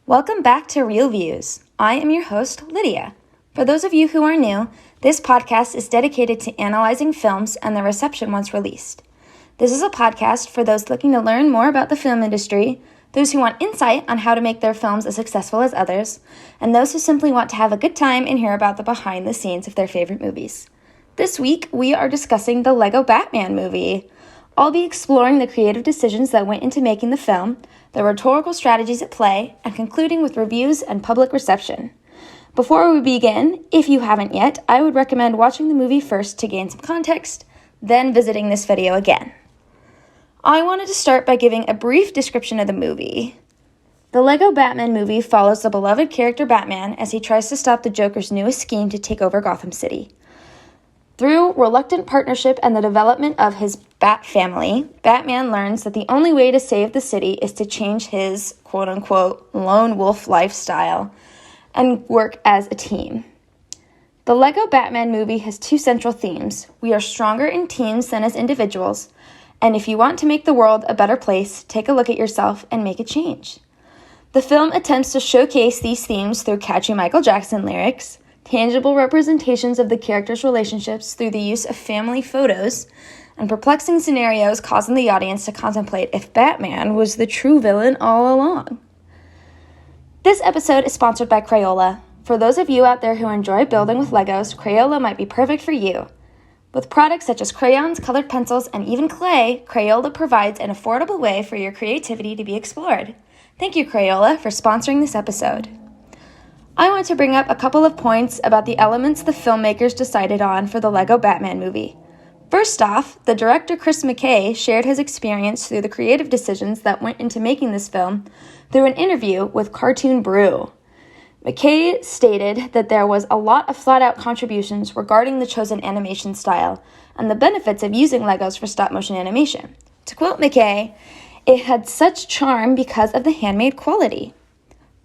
Welcome back to Real Views. I am your host, Lydia. For those of you who are new, this podcast is dedicated to analyzing films and the reception once released. This is a podcast for those looking to learn more about the film industry, those who want insight on how to make their films as successful as others, and those who simply want to have a good time and hear about the behind the scenes of their favorite movies. This week, we are discussing the Lego Batman movie. I'll be exploring the creative decisions that went into making the film, the rhetorical strategies at play, and concluding with reviews and public reception. Before we begin, if you haven't yet, I would recommend watching the movie first to gain some context, then visiting this video again. I wanted to start by giving a brief description of the movie. The Lego Batman movie follows the beloved character Batman as he tries to stop the Joker's newest scheme to take over Gotham City. Through reluctant partnership and the development of his Bat family, Batman learns that the only way to save the city is to change his quote-unquote lone wolf lifestyle and work as a team. The Lego Batman movie has two central themes. We are stronger in teams than as individuals, and if you want to make the world a better place, take a look at yourself and make a change. The film attempts to showcase these themes through catchy Michael Jackson lyrics, tangible representations of the characters' relationships through the use of family photos, and perplexing scenarios causing the audience to contemplate if Batman was the true villain all along. This episode is sponsored by Crayola. For those of you out there who enjoy building with Legos, Crayola might be perfect for you. With products such as crayons, colored pencils, and even clay, Crayola provides an affordable way for your creativity to be explored. Thank you, Crayola, for sponsoring this episode. I want to bring up a couple of points about the elements the filmmakers decided on for the Lego Batman movie. First off, the director Chris McKay shared his experience through the creative decisions that went into making this film through an interview with Cartoon Brew. McKay stated that there was a lot of flat-out contributions regarding the chosen animation style and the benefits of using Legos for stop-motion animation. To quote McKay, "It had such charm because of the handmade quality."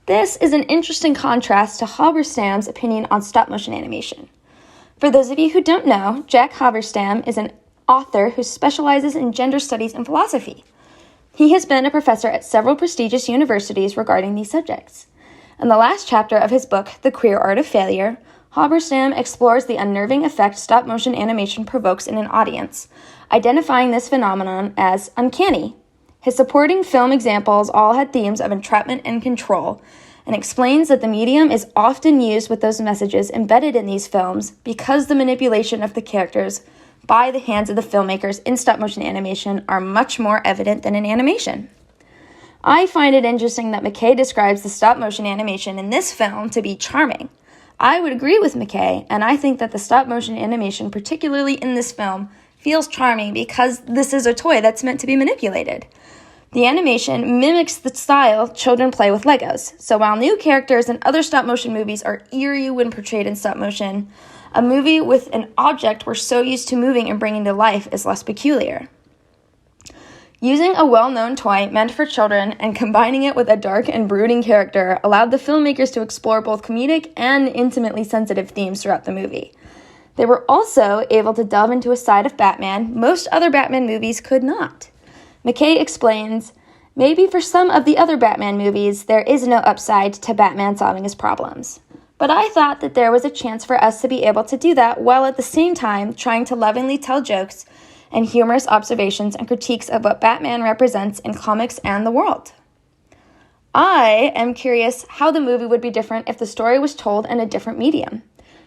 This is an interesting contrast to Halberstam's opinion on stop-motion animation. For those of you who don't know, Jack Halberstam is an author who specializes in gender studies and philosophy. He has been a professor at several prestigious universities regarding these subjects. In the last chapter of his book, The Queer Art of Failure, Halberstam explores the unnerving effect stop-motion animation provokes in an audience, identifying this phenomenon as uncanny. His supporting film examples all had themes of entrapment and control, and explains that the medium is often used with those messages embedded in these films because the manipulation of the characters by the hands of the filmmakers in stop-motion animation are much more evident than in animation. I find it interesting that McKay describes the stop-motion animation in this film to be charming. I would agree with McKay, and I think that the stop-motion animation, particularly in this film, feels charming because this is a toy that's meant to be manipulated. The animation mimics the style children play with Legos, so while new characters in other stop-motion movies are eerie when portrayed in stop-motion, a movie with an object we're so used to moving and bringing to life is less peculiar. Using a well-known toy meant for children and combining it with a dark and brooding character allowed the filmmakers to explore both comedic and intimately sensitive themes throughout the movie. They were also able to delve into a side of Batman most other Batman movies could not. McKay explains, "Maybe for some of the other Batman movies, there is no upside to Batman solving his problems. But I thought that there was a chance for us to be able to do that while at the same time trying to lovingly tell jokes and humorous observations and critiques of what Batman represents in comics and the world." I am curious how the movie would be different if the story was told in a different medium.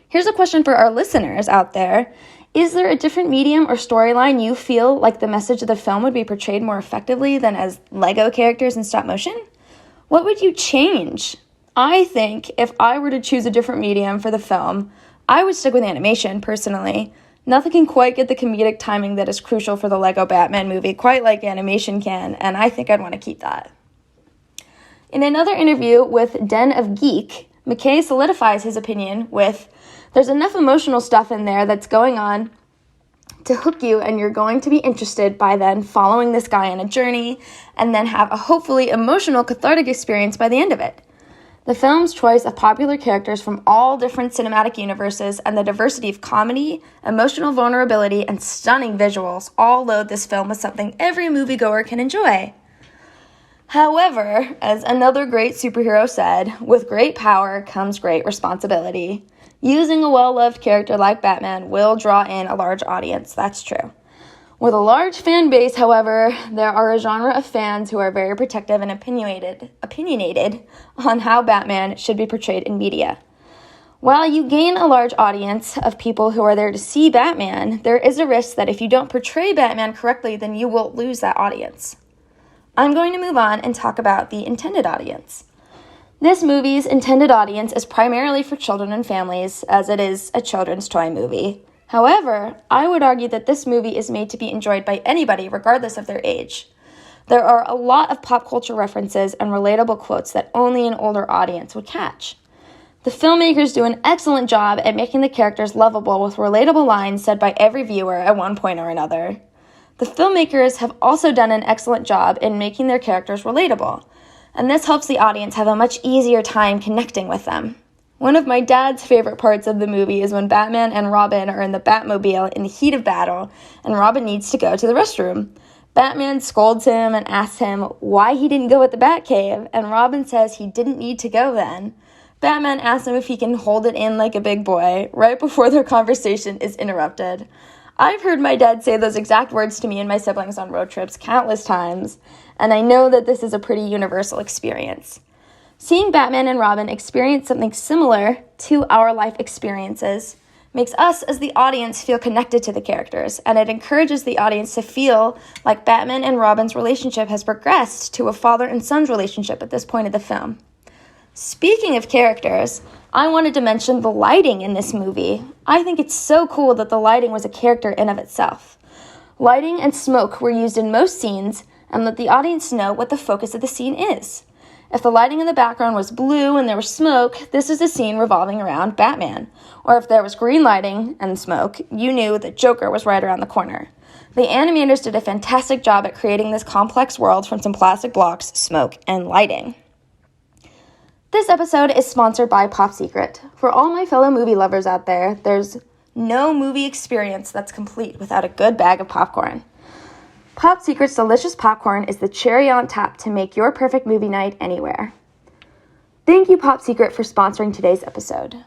Here's a question for our listeners out there. Is there a different medium or storyline you feel like the message of the film would be portrayed more effectively than as Lego characters in stop motion? What would you change? I think if I were to choose a different medium for the film, I would stick with animation, personally. Nothing can quite get the comedic timing that is crucial for the Lego Batman movie, quite like animation can, and I think I'd want to keep that. In another interview with Den of Geek, McKay solidifies his opinion with, "There's enough emotional stuff in there that's going on to hook you, and you're going to be interested by then following this guy on a journey and then have a hopefully emotional cathartic experience by the end of it." The film's choice of popular characters from all different cinematic universes and the diversity of comedy, emotional vulnerability, and stunning visuals all load this film with something every moviegoer can enjoy. However, as another great superhero said, with great power comes great responsibility. Using a well-loved character like Batman will draw in a large audience, that's true. With a large fan base, however, there are a genre of fans who are very protective and opinionated on how Batman should be portrayed in media. While you gain a large audience of people who are there to see Batman, there is a risk that if you don't portray Batman correctly, then you will lose that audience. I'm going to move on and talk about the intended audience. This movie's intended audience is primarily for children and families, as it is a children's toy movie. However, I would argue that this movie is made to be enjoyed by anybody, regardless of their age. There are a lot of pop culture references and relatable quotes that only an older audience would catch. The filmmakers do an excellent job at making the characters lovable with relatable lines said by every viewer at one point or another. The filmmakers have also done an excellent job in making their characters relatable, and this helps the audience have a much easier time connecting with them. One of my dad's favorite parts of the movie is when Batman and Robin are in the Batmobile in the heat of battle, and Robin needs to go to the restroom. Batman scolds him and asks him why he didn't go at the Batcave, and Robin says he didn't need to go then. Batman asks him if he can hold it in like a big boy, right before their conversation is interrupted. I've heard my dad say those exact words to me and my siblings on road trips countless times, and I know that this is a pretty universal experience. Seeing Batman and Robin experience something similar to our life experiences makes us as the audience feel connected to the characters, and it encourages the audience to feel like Batman and Robin's relationship has progressed to a father and son's relationship at this point of the film. Speaking of characters, I wanted to mention the lighting in this movie. I think it's so cool that the lighting was a character in of itself. Lighting and smoke were used in most scenes and let the audience know what the focus of the scene is. If the lighting in the background was blue and there was smoke, this is a scene revolving around Batman. Or if there was green lighting and smoke, you knew that Joker was right around the corner. The animators did a fantastic job at creating this complex world from some plastic blocks, smoke, and lighting. This episode is sponsored by Pop Secret. For all my fellow movie lovers out there, there's no movie experience that's complete without a good bag of popcorn. Pop Secret's delicious popcorn is the cherry on top to make your perfect movie night anywhere. Thank you, Pop Secret, for sponsoring today's episode.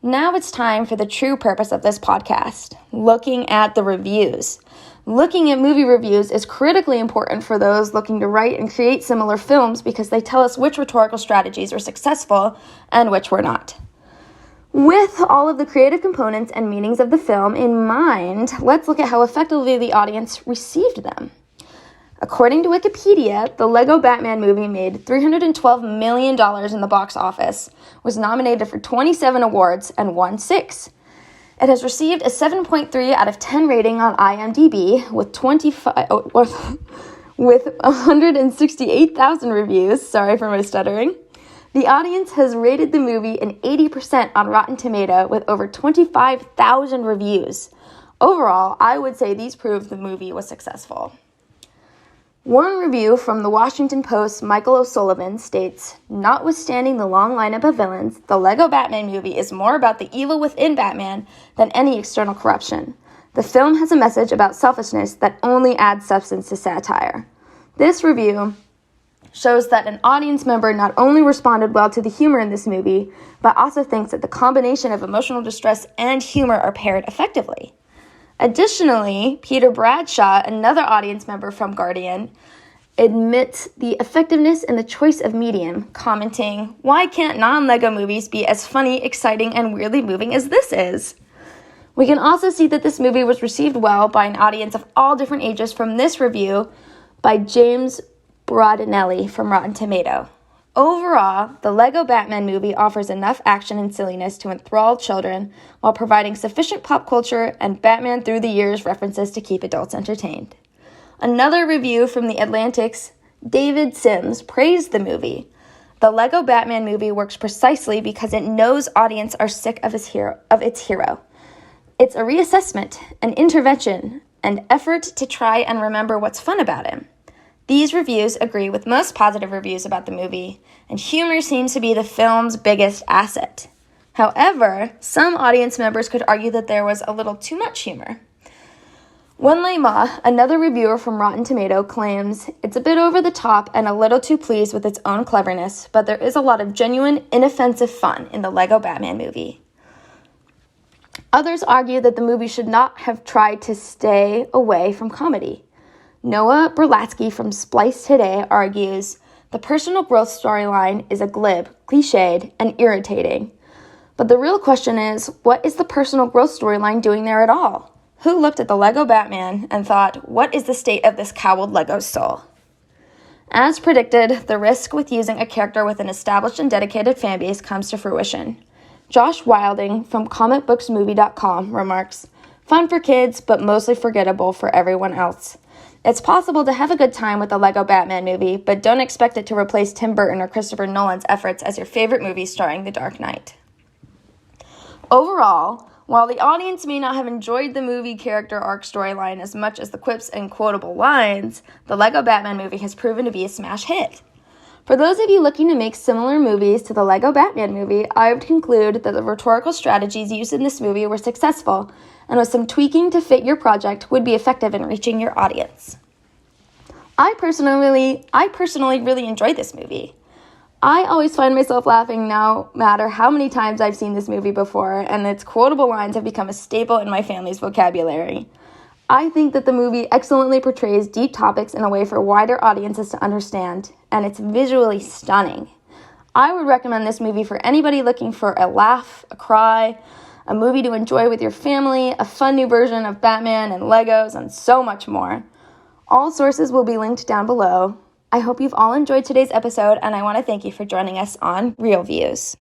Now it's time for the true purpose of this podcast, looking at the reviews. Looking at movie reviews is critically important for those looking to write and create similar films because they tell us which rhetorical strategies were successful and which were not. With all of the creative components and meanings of the film in mind, let's look at how effectively the audience received them. According to Wikipedia, the Lego Batman movie made $312 million in the box office, was nominated for 27 awards, and won 6. It has received a 7.3 out of 10 rating on IMDb with 168,000 reviews. Sorry for my stuttering. The audience has rated the movie an 80% on Rotten Tomato with over 25,000 reviews. Overall, I would say these prove the movie was successful. One review from the Washington Post's Michael O'Sullivan states, "Notwithstanding the long lineup of villains, the Lego Batman movie is more about the evil within Batman than any external corruption. The film has a message about selfishness that only adds substance to satire." This review shows that an audience member not only responded well to the humor in this movie, but also thinks that the combination of emotional distress and humor are paired effectively. Additionally, Peter Bradshaw, another audience member from Guardian, admits the effectiveness in the choice of medium, commenting, "Why can't non-Lego movies be as funny, exciting, and weirdly moving as this is?" We can also see that this movie was received well by an audience of all different ages from this review by James Brodanelli from Rotten Tomato. Overall, the Lego Batman movie offers enough action and silliness to enthrall children while providing sufficient pop culture and Batman through the years references to keep adults entertained. Another review from The Atlantic's David Sims praised the movie. The Lego Batman movie works precisely because it knows audience are sick of its hero. It's a reassessment, an intervention, an effort to try and remember what's fun about him. These reviews agree with most positive reviews about the movie, and humor seems to be the film's biggest asset. However, some audience members could argue that there was a little too much humor. Wenlei Ma, another reviewer from Rotten Tomato, claims it's a bit over the top and a little too pleased with its own cleverness, but there is a lot of genuine, inoffensive fun in the Lego Batman movie. Others argue that the movie should not have tried to stay away from comedy. Noah Berlatsky from Splice Today argues, the personal growth storyline is a glib, cliched, and irritating. But the real question is, what is the personal growth storyline doing there at all? Who looked at the Lego Batman and thought, what is the state of this cowled Lego soul? As predicted, the risk with using a character with an established and dedicated fanbase comes to fruition. Josh Wilding from comicbooksmovie.com remarks, fun for kids, but mostly forgettable for everyone else. It's possible to have a good time with the Lego Batman movie, but don't expect it to replace Tim Burton or Christopher Nolan's efforts as your favorite movie starring The Dark Knight. Overall, while the audience may not have enjoyed the movie character arc storyline as much as the quips and quotable lines, the Lego Batman movie has proven to be a smash hit. For those of you looking to make similar movies to the Lego Batman movie, I would conclude that the rhetorical strategies used in this movie were successful, and with some tweaking to fit your project would be effective in reaching your audience. I personally really enjoyed this movie. I always find myself laughing no matter how many times I've seen this movie before, and its quotable lines have become a staple in my family's vocabulary. I think that the movie excellently portrays deep topics in a way for wider audiences to understand, and it's visually stunning. I would recommend this movie for anybody looking for a laugh, a cry, a movie to enjoy with your family, a fun new version of Batman and Legos, and so much more. All sources will be linked down below. I hope you've all enjoyed today's episode, and I want to thank you for joining us on Real Views.